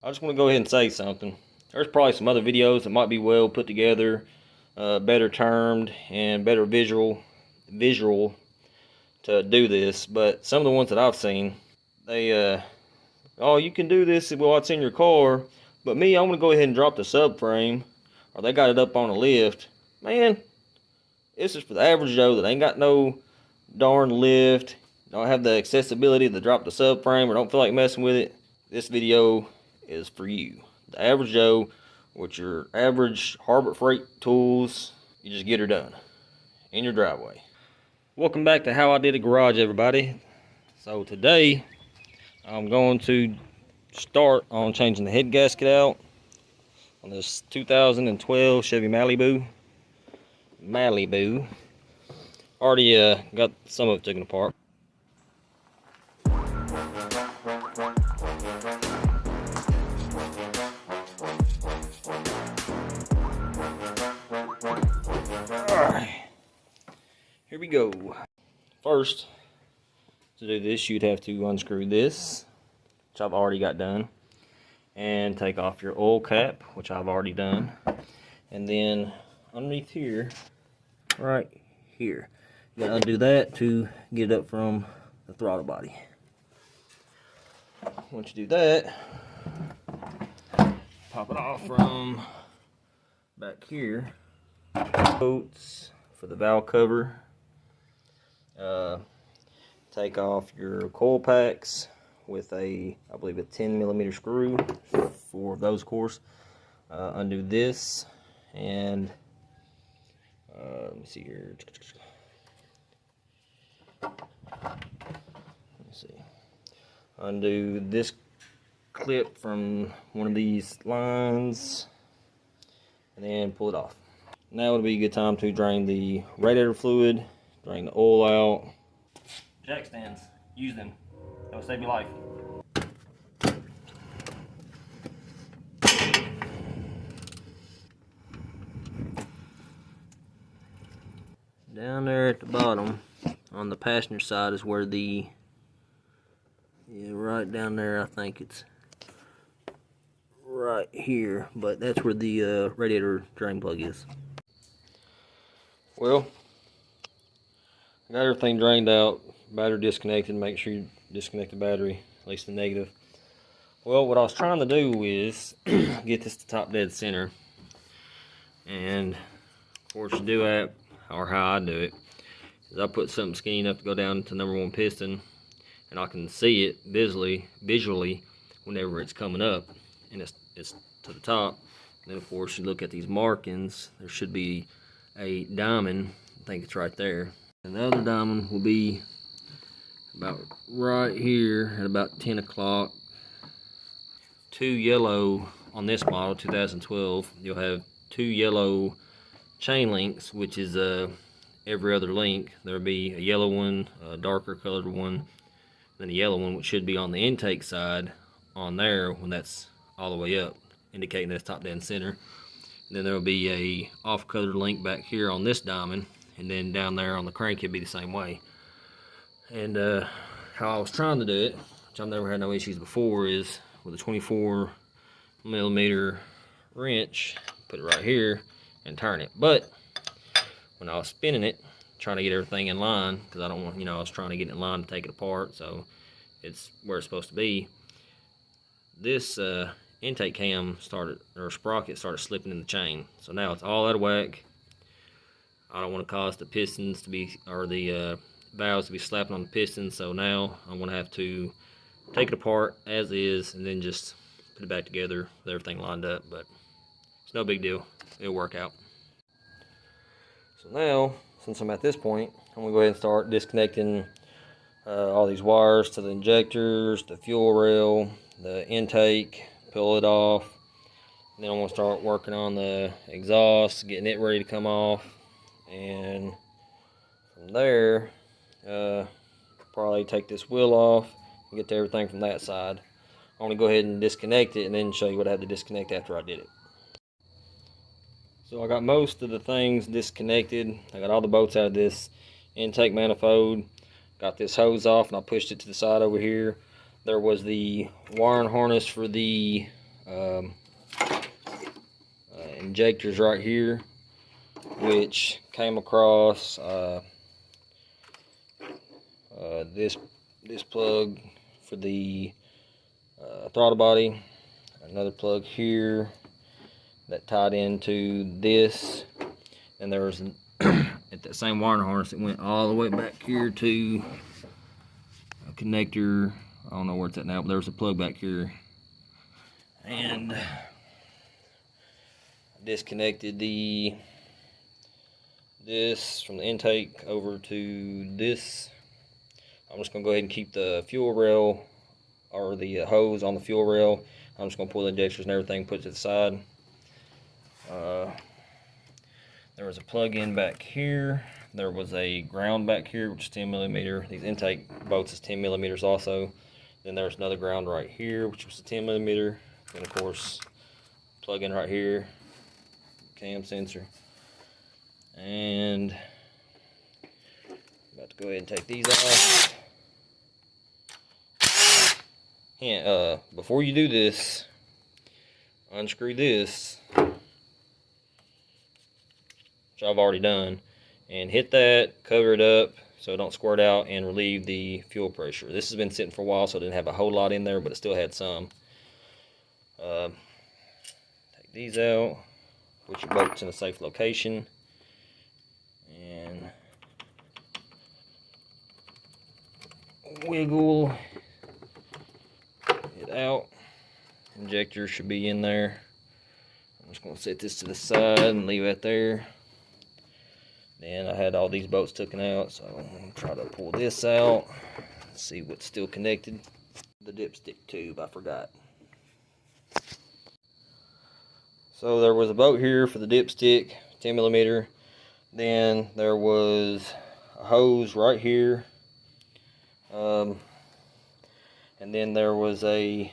I just want to go ahead and say something. There's probably some other videos that might be well put together, better termed, and better visual to do this. But some of the ones that I've seen, they, oh, you can do this while it's in your car. But me, I'm going to go ahead and drop the subframe, or they got it up on a lift. Man, this is for the average Joe that ain't got no darn lift, don't have the accessibility to drop the subframe, or don't feel like messing with it. This video is for you, the average Joe, with your average Harbor Freight tools. You just get her done in your driveway. Welcome back to How I Did a Garage, everybody. So today I'm going to start on changing the head gasket out on this 2012 Chevy Malibu. Already got some of it taken apart. Alright, here we go. First, to do this, you'd have to unscrew this, which I've already got done, and take off your oil cap, which I've already done. And then underneath here, right here, you gotta undo that to get it up from the throttle body. Once you do that, pop it off from back here. Bolts for the valve cover. Take off your coil packs with a, I believe, a 10mm screw for those, of course. Undo this, and let me see here. Let me see. Undo this clip from one of these lines, and then pull it off. Now would be a good time to drain the radiator fluid, drain the oil out. Jack stands, use them. That'll save your life. Down there at the bottom, on the passenger side, is where the, right down there, I think it's right here, but that's where the radiator drain plug is. Well, I got everything drained out, battery disconnected. Make sure you disconnect the battery, at least the negative. Well, what I was trying to do is get this to top dead center, and of course you do that, or how I do it, is I put something skinny enough to go down to number one piston, and I can see it visually whenever it's coming up, and it's to the top. And then of course you look at these markings, there should be a diamond, I think it's right there, and the other diamond will be about right here at about 10 o'clock. Two yellow, on this model 2012, you'll have two yellow chain links, which is every other link. There'll be a yellow one, a darker colored one, then a yellow one, which should be on the intake side on there when that's all the way up, indicating that's top down center. And then there will be a off-colored link back here on this diamond, and then down there on the crank it'll be the same way. And how I was trying to do it, which I've never had no issues before, is with a 24mm wrench, put it right here and turn it. But when I was spinning it, trying to get everything in line, because I don't want, I was trying to get it in line to take it apart, so it's where it's supposed to be. This intake cam sprocket started slipping in the chain, so now it's all out of whack. I don't want to cause the pistons to be, or the valves to be slapping on the pistons, so now I'm going to have to take it apart as is and then just put it back together with everything lined up. But it's no big deal, it'll work out. So now, since I'm at this point, I'm going to go ahead and start disconnecting all these wires to the injectors, the fuel rail, the intake, peel it off. And then I'm going to start working on the exhaust, getting it ready to come off. And from there, probably take this wheel off and get to everything from that side. I'm going to go ahead and disconnect it and then show you what I had to disconnect after I did it. So I got most of the things disconnected. I got all the bolts out of this intake manifold. Got this hose off and I pushed it to the side over here. There was the wiring harness for the injectors right here, which came across this plug for the throttle body, another plug here that tied into this, and there was at that same wiring harness it went all the way back here to a connector. I don't know where it's at now, but there's a plug back here, and I disconnected this from the intake over to this. I'm just going to go ahead and keep the fuel rail or the hose on the fuel rail. I'm just going to pull the injectors and everything, put it to the side. There was a plug-in back here. There was a ground back here, which is 10 millimeter. These intake bolts is 10 millimeters also. Then there's another ground right here, which was a 10 millimeter. And of course, plug-in right here, cam sensor. And I'm about to go ahead and take these off. And before you do this, unscrew this, which I've already done, and hit that, cover it up so it don't squirt out, and relieve the fuel pressure. This has been sitting for a while, so it didn't have a whole lot in there, but it still had some. Take these out, put your bolts in a safe location, and wiggle it out. Injector should be in there. I'm just going to set this to the side and leave it there. Then I had all these bolts taken out, so I'm going to try to pull this out, see what's still connected. The dipstick tube, I forgot. So there was a bolt here for the dipstick, 10 millimeter. Then there was a hose right here. And then there was a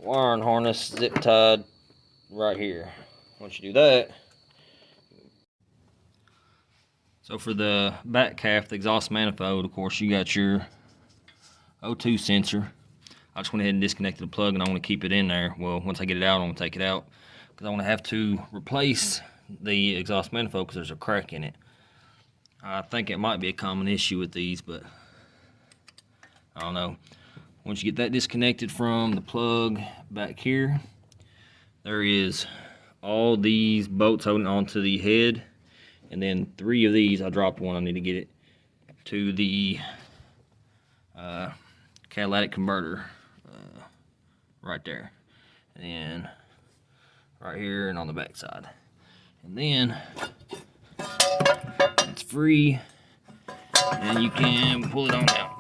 wiring harness zip tied right here. Once you do that, so for the back half, the exhaust manifold, of course, you got your O2 sensor. I just went ahead and disconnected the plug, and I want to keep it in there. Well, once I get it out, I'm going to take it out because I want to have to replace the exhaust manifold because there's a crack in it. I think it might be a common issue with these, but I don't know. Once you get that disconnected from the plug back here, there is all these bolts holding onto the head, and then 3 of these, I dropped one, I need to get it to the catalytic converter right there, and then right here and on the back side, and then it's free and you can pull it on out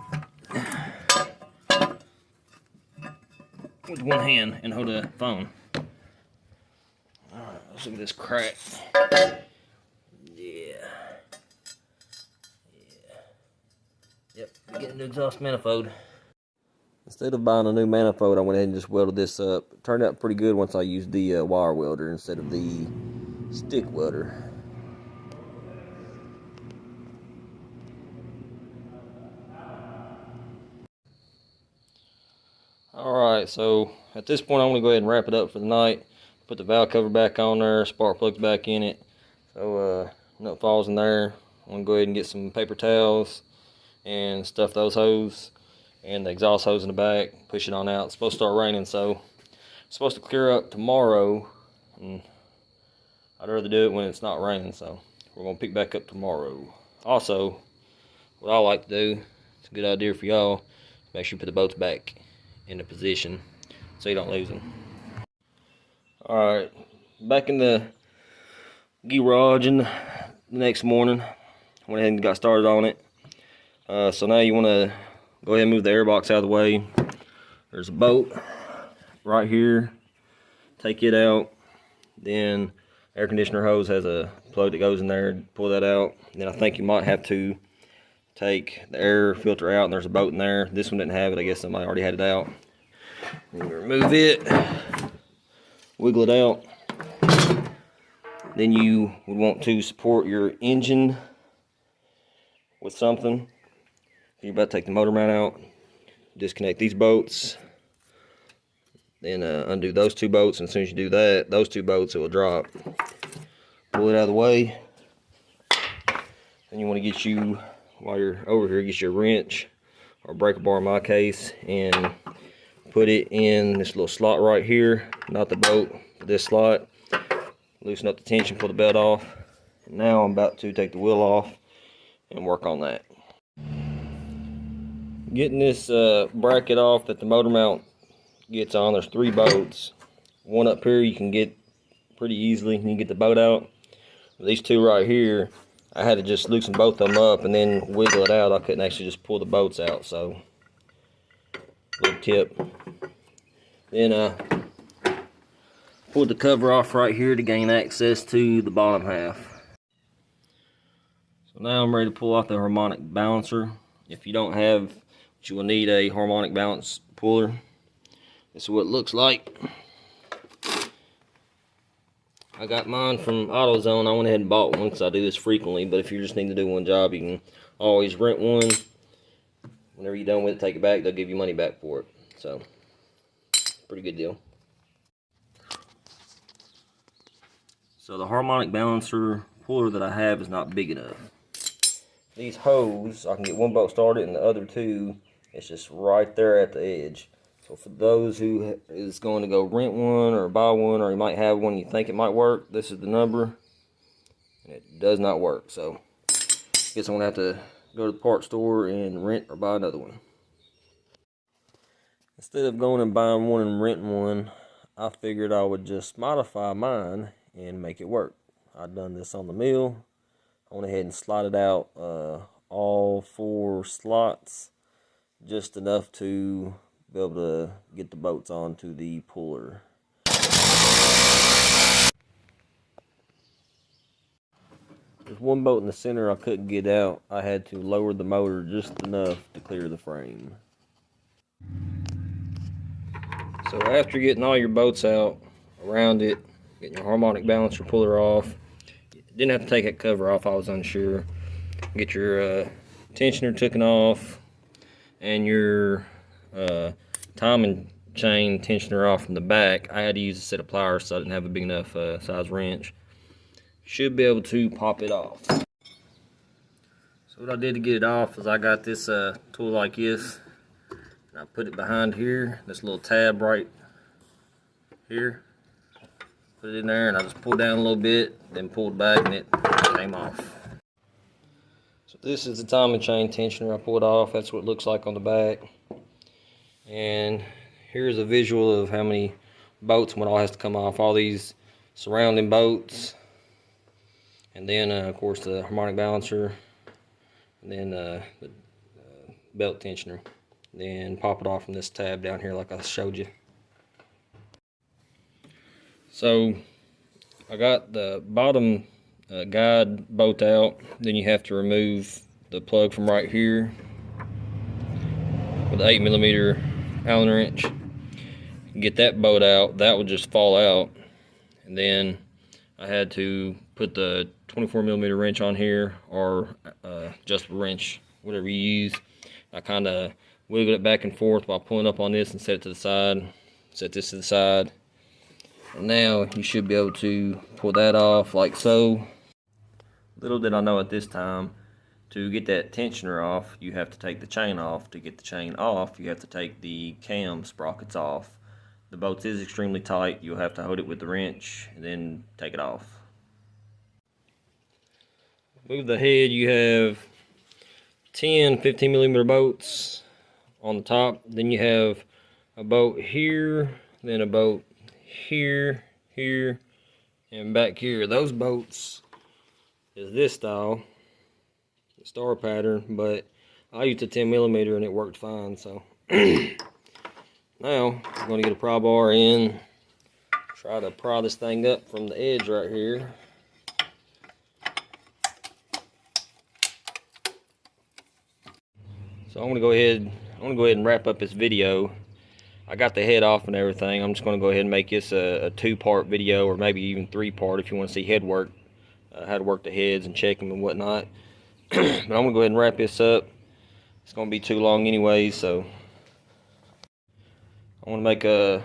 with one hand and hold a phone. Alright, let's look at this crack. Yep, getting the exhaust manifold. Instead of buying a new manifold, I went ahead and just welded this up. It turned out pretty good once I used the wire welder instead of the stick welder. Alright, so at this point I'm going to go ahead and wrap it up for the night. Put the valve cover back on there, spark plugs back in it. So nothing falls in there. I'm going to go ahead and get some paper towels and stuff those hoses and the exhaust hose in the back, push it on out. It's supposed to start raining, so it's supposed to clear up tomorrow, and I'd rather do it when it's not raining, so we're going to pick back up tomorrow. Also, what I like to do, it's a good idea for y'all, make sure you put the boats back into position so you don't lose them. Alright, back in the garage the next morning, went ahead and got started on it. So now you want to go ahead and move the air box out of the way. There's a bolt right here. Take it out. Then air conditioner hose has a plug that goes in there. Pull that out. Then I think you might have to take the air filter out, and there's a bolt in there. This one didn't have it. I guess somebody already had it out. Then you remove it. Wiggle it out. Then you would want to support your engine with something. You're about to take the motor mount out, disconnect these bolts, Then undo those 2 bolts, and as soon as you do that, those 2 bolts, it will drop. Pull it out of the way. Then you want to get you, while you're over here, get your wrench or breaker bar in my case, and put it in this little slot right here, not the bolt, but this slot. Loosen up the tension, pull the belt off. And now I'm about to take the wheel off and work on that. Getting this bracket off that the motor mount gets on, there's 3 bolts. One up here you can get pretty easily, and you get the bolt out. These 2 right here, I had to just loosen both of them up and then wiggle it out. I couldn't actually just pull the bolts out, so little tip. Then pulled the cover off right here to gain access to the bottom half. So now I'm ready to pull off the harmonic balancer. If you don't have, you will need a harmonic balance puller. This is what it looks like. I got mine from AutoZone. I went ahead and bought one because I do this frequently, but if you just need to do one job, you can always rent one. Whenever you're done with it, take it back. They'll give you money back for it. So, pretty good deal. So the harmonic balancer puller that I have is not big enough. These hose, I can get one bolt started, and the other 2, it's just right there at the edge. So for those who is going to go rent one or buy one, or you might have one you think it might work, this is the number. And it does not work. So I guess I'm going to have to go to the part store and rent or buy another one. Instead of going and buying one and renting one, I figured I would just modify mine and make it work. I've done this on the mill. I went ahead and slotted out all 4 slots, just enough to be able to get the bolts onto the puller. There's one bolt in the center I couldn't get out. I had to lower the motor just enough to clear the frame. So after getting all your bolts out around it, getting your harmonic balancer puller off, didn't have to take that cover off, I was unsure. Get your tensioner taken off, and your timing chain tensioner off from the back. I had to use a set of pliers, so I didn't have a big enough size wrench. Should be able to pop it off. So what I did to get it off is I got this tool like this, and I put it behind here, this little tab right here. Put it in there, and I just pulled down a little bit, then pulled back, and it came off. So this is the timing chain tensioner I pulled off. That's what it looks like on the back. And here's a visual of how many bolts and what all has to come off. All these surrounding bolts, and then of course the harmonic balancer, and then the belt tensioner. Then pop it off from this tab down here like I showed you. So I got the bottom guide bolt out. Then you have to remove the plug from right here with an 8mm Allen wrench. Get that bolt out. That would just fall out. And then I had to put the 24mm wrench on here, or adjustable wrench, whatever you use. I kind of wiggled it back and forth while pulling up on this and set it to the side. Set this to the side. And now you should be able to pull that off like so. Little did I know at this time, to get that tensioner off, you have to take the chain off. To get the chain off, you have to take the cam sprockets off. The bolt is extremely tight. You'll have to hold it with the wrench and then take it off. Move the head. You have 10 15mm bolts on the top. Then you have a bolt here, then a bolt here, here, and back here. Those bolts is this style, the star pattern, but I used a 10mm and it worked fine. So now I'm going to get a pry bar in, try to pry this thing up from the edge right here. So I'm going to go ahead and wrap up this video. I got the head off and everything. I'm just going to go ahead and make this a 2-part video, or maybe even 3-part if you want to see head work, how to work the heads and check them and whatnot. But I'm going to go ahead and wrap this up. It's going to be too long anyway, so I want to make a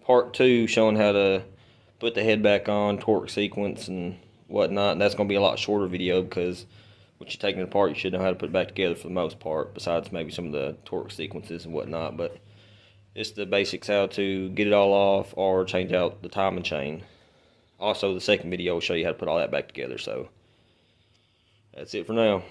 part 2 showing how to put the head back on, torque sequence and whatnot. And that's going to be a lot shorter video because once you're taking it apart, you should know how to put it back together for the most part, besides maybe some of the torque sequences and whatnot. But it's the basics how to get it all off or change out the timing chain. Also, the second video will show you how to put all that back together. So that's it for now.